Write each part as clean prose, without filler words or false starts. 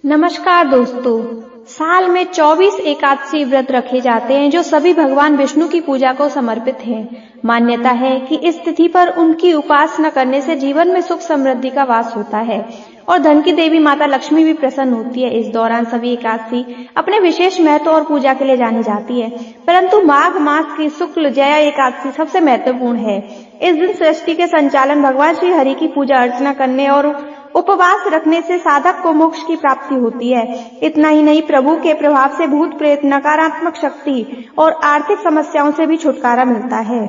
नमस्कार दोस्तों। साल में 24 एकादशी व्रत रखे जाते हैं जो सभी भगवान विष्णु की पूजा को समर्पित हैं। मान्यता है कि इस तिथि पर उनकी उपासना करने से जीवन में सुख समृद्धि का वास होता है और धन की देवी माता लक्ष्मी भी प्रसन्न होती है। इस दौरान सभी एकादशी अपने विशेष महत्व और पूजा के लिए जानी जाती है, परंतु माघ मास की शुक्ल जया एकादशी सबसे महत्वपूर्ण है। इस दिन सृष्टि के संचालन भगवान श्री हरि की पूजा अर्चना करने और उपवास रखने से साधक को मोक्ष की प्राप्ति होती है। इतना ही नहीं, प्रभु के प्रभाव से भूत प्रेत, नकारात्मक शक्ति और आर्थिक समस्याओं से भी छुटकारा मिलता है।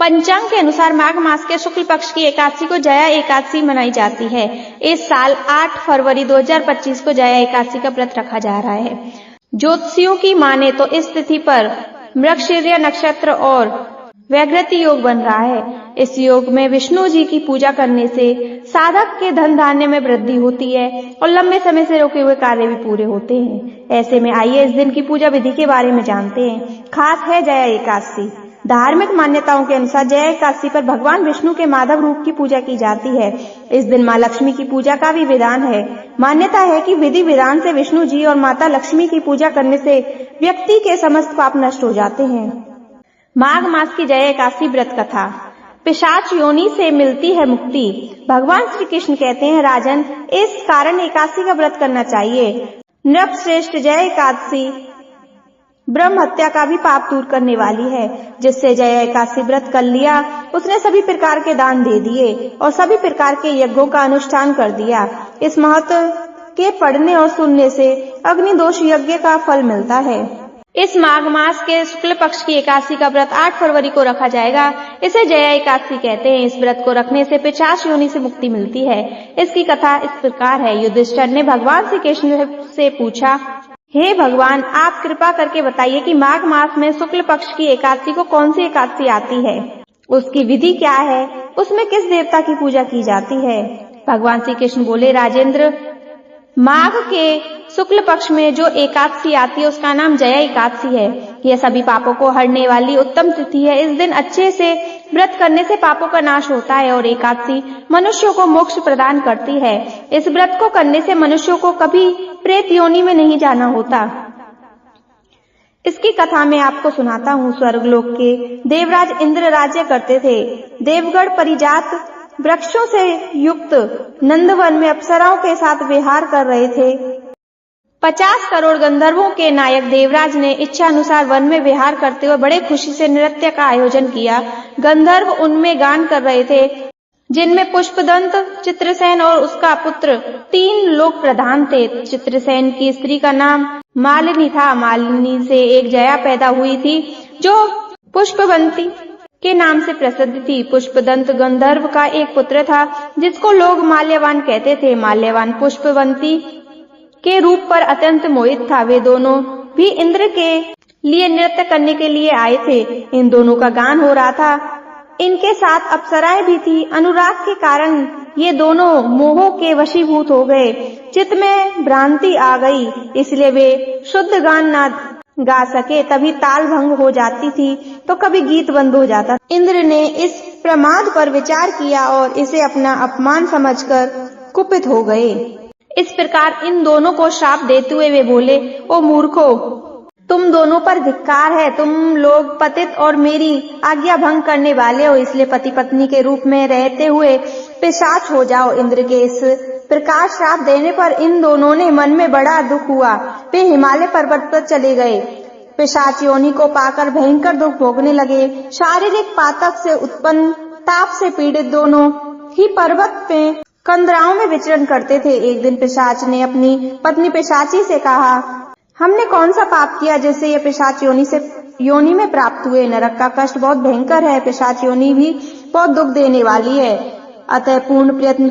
पंचांग के अनुसार माघ मास के शुक्ल पक्ष की एकादशी को जया एकादशी मनाई जाती है। इस साल 8 फरवरी 2025 को जया एकादशी का व्रत रखा जा रहा है। ज्योतिषियों की माने तो इस तिथि पर मृगशिरा नक्षत्र और वैघृति योग बन रहा है। इस योग में विष्णु जी की पूजा करने से साधक के धन धान्य में वृद्धि होती है और लंबे समय से रोके हुए कार्य भी पूरे होते हैं। ऐसे में आइए इस दिन की पूजा विधि के बारे में जानते हैं। खास है जया एकादशी। धार्मिक मान्यताओं के अनुसार जया एकादशी पर भगवान विष्णु के माधव रूप की पूजा की जाती है। इस दिन माँ लक्ष्मी की पूजा का भी विधान है। मान्यता है कि विधि विधान से विष्णु जी और माता लक्ष्मी की पूजा करने से व्यक्ति के समस्त पाप नष्ट हो जाते हैं। माघ मास की जया एकादशी व्रत कथा। पिशाच योनि से मिलती है मुक्ति। भगवान श्री कृष्ण कहते हैं, राजन, इस कारण एकादशी का व्रत करना चाहिए। नृप श्रेष्ठ जया एकादशी ब्रह्म हत्या का भी पाप दूर करने वाली है। जिससे जया एकादशी व्रत कर लिया, उसने सभी प्रकार के दान दे दिए और सभी प्रकार के यज्ञों का अनुष्ठान कर दिया। इस महत्व के पढ़ने और सुनने से अग्निदोष यज्ञ का फल मिलता है। इस माघ मास के शुक्ल पक्ष की एकादशी का व्रत 8 फरवरी को रखा जाएगा। इसे जया एकादशी कहते हैं। इस व्रत को रखने से पिशाच योनि से मुक्ति मिलती है। इसकी कथा इस प्रकार है। युधिष्ठिर ने भगवान श्री कृष्ण से पूछा, हे भगवान, आप कृपा करके बताइए कि माघ मास में शुक्ल पक्ष की एकादशी को कौन सी एकादशी आती है, उसकी विधि क्या है, उसमें किस देवता की पूजा की जाती है। भगवान श्री कृष्ण बोले, राजेंद्र, माघ के शुक्ल पक्ष में जो एकादशी आती है उसका नाम जया एकादशी है। यह सभी पापों को हरने वाली उत्तम तिथि है। इस दिन अच्छे से व्रत करने से पापों का नाश होता है और एकादशी मनुष्यों को मोक्ष प्रदान करती है। इस व्रत को करने से मनुष्यों को कभी प्रेत योनि में नहीं जाना होता। इसकी कथा मैं आपको सुनाता हूँ। स्वर्गलोक के देवराज इंद्र राज्य करते थे। देवगढ़ परिजात वृक्षों से युक्त नंदवन में अप्सराओं के साथ विहार कर रहे थे। 50 करोड़ गंधर्वों के नायक देवराज ने इच्छा अनुसार वन में विहार करते हुए बड़े खुशी से नृत्य का आयोजन किया। गंधर्व उनमें गान कर रहे थे, जिनमें पुष्पदंत, चित्रसेन और उसका पुत्र 3 लोक प्रधान थे। चित्रसेन की स्त्री का नाम मालिनी था। मालिनी से एक जया पैदा हुई थी जो पुष्पवंती के नाम से प्रसिद्ध थी। पुष्पदंत गंधर्व का एक पुत्र था जिसको लोग माल्यवान कहते थे। माल्यवान पुष्पवंती के रूप पर अत्यंत मोहित था। वे दोनों भी इंद्र के लिए नृत्य करने के लिए आए थे। इन दोनों का गान हो रहा था। इनके साथ अप्सराएं भी थी। अनुराग के कारण ये दोनों मोह के वशीभूत हो गए। चित्त में भ्रांति आ गई, इसलिए वे शुद्ध गान ना गा सके। तभी ताल भंग हो जाती थी तो कभी गीत बंद हो जाता। इंद्र ने इस प्रमाद पर विचार किया और इसे अपना अपमान समझकर कुपित हो गए। इस प्रकार इन दोनों को श्राप देते हुए वे बोले, ओ मूर्खो, तुम दोनों पर धिक्कार है। तुम लोग पतित और मेरी आज्ञा भंग करने वाले हो, इसलिए पति पत्नी के रूप में रहते हुए पिशाच हो जाओ। इंद्र के इस प्रकार श्राप देने पर इन दोनों ने मन में बड़ा दुख हुआ। वे हिमालय पर्वत पर चले गए। पिशाच योनि को पाकर भयंकर दुख भोगने लगे। शारीरिक पातक से उत्पन्न ताप से पीड़ित दोनों ही पर्वत पे कंदराओं में विचरण करते थे। एक दिन पिशाच ने अपनी पत्नी पिशाची से कहा, हमने कौन सा पाप किया जिससे ये पिशाच योनि में प्राप्त हुए। नरक का कष्ट बहुत भयंकर है। पिशाच योनि भी बहुत दुख देने वाली है। अतः पूर्ण प्रयत्न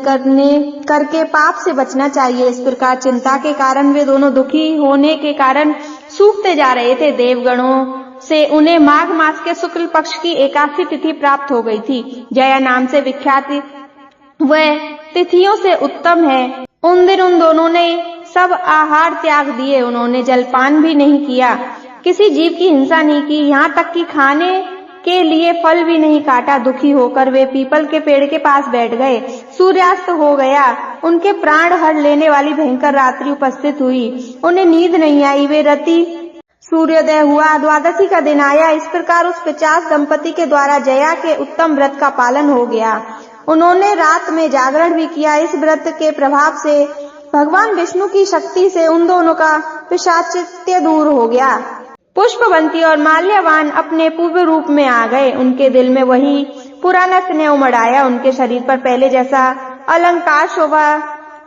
करके पाप से बचना चाहिए। इस प्रकार चिंता के कारण वे दोनों दुखी होने के कारण सूखते जा रहे थे। देवगणों से उन्हें माघ मास के शुक्ल पक्ष की एकादशी तिथि प्राप्त हो गई थी। जया नाम से विख्यात वह तिथियों से उत्तम है। उन दिन उन दोनों ने सब आहार त्याग दिए। उन्होंने जलपान भी नहीं किया, किसी जीव की हिंसा नहीं की, यहाँ तक कि खाने के लिए फल भी नहीं काटा। दुखी होकर वे पीपल के पेड़ के पास बैठ गए। सूर्यास्त हो गया। उनके प्राण हर लेने वाली भयंकर रात्रि उपस्थित हुई। उन्हें नींद नहीं आई। वे रति सूर्योदय हुआ, द्वादशी का दिन आया। इस प्रकार उस पिशाच दंपति के द्वारा जया के उत्तम व्रत का पालन हो गया। उन्होंने रात में जागरण भी किया। इस व्रत के प्रभाव से भगवान विष्णु की शक्ति से उन दोनों का पिशाचित्य दूर हो गया। पुष्पवंती और माल्यवान अपने पूर्व रूप में आ गए। उनके दिल में वही पुराना स्नेह उमड़ आया। उनके शरीर पर पहले जैसा अलंकार शोभा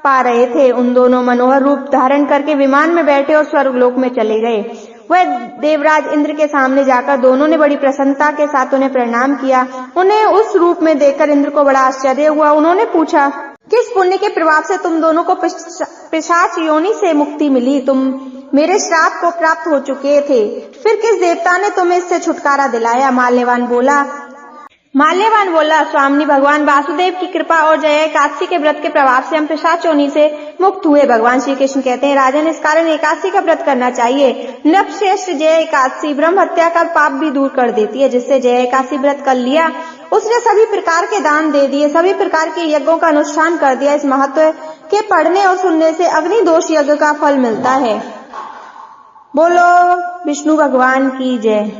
पा रहे थे। उन दोनों मनोहर रूप धारण करके विमान में बैठे और स्वर्गलोक में चले गए। वह देवराज इंद्र के सामने जाकर दोनों ने बड़ी प्रसन्नता के साथ उन्हें प्रणाम किया। उन्हें उस रूप में देखकर इंद्र को बड़ा आश्चर्य हुआ। उन्होंने पूछा, किस पुण्य के प्रभाव से तुम दोनों को पिशाच योनि से मुक्ति मिली? तुम मेरे श्राप को प्राप्त हो चुके थे, फिर किस देवता ने तुम्हें इससे छुटकारा दिलाया? माल्यवान बोला, स्वामिनी, भगवान वासुदेव की कृपा और जया एकादशी के व्रत के प्रभाव से हम पिशाच योनि से मुक्त हुए। भगवान श्री कृष्ण कहते हैं, राजन, इस कारण एकादशी का व्रत करना चाहिए। नृपश्रेष्ठ जया एकादशी ब्रह्म हत्या का पाप भी दूर कर देती है। जिससे जया एकादशी व्रत कर लिया, उसने सभी प्रकार के दान दे दिए, सभी प्रकार के यज्ञों का अनुष्ठान कर दिया। इस महत्व के पढ़ने और सुनने से अग्नि दोष यज्ञ का फल मिलता है। बोलो विष्णु भगवान की जय।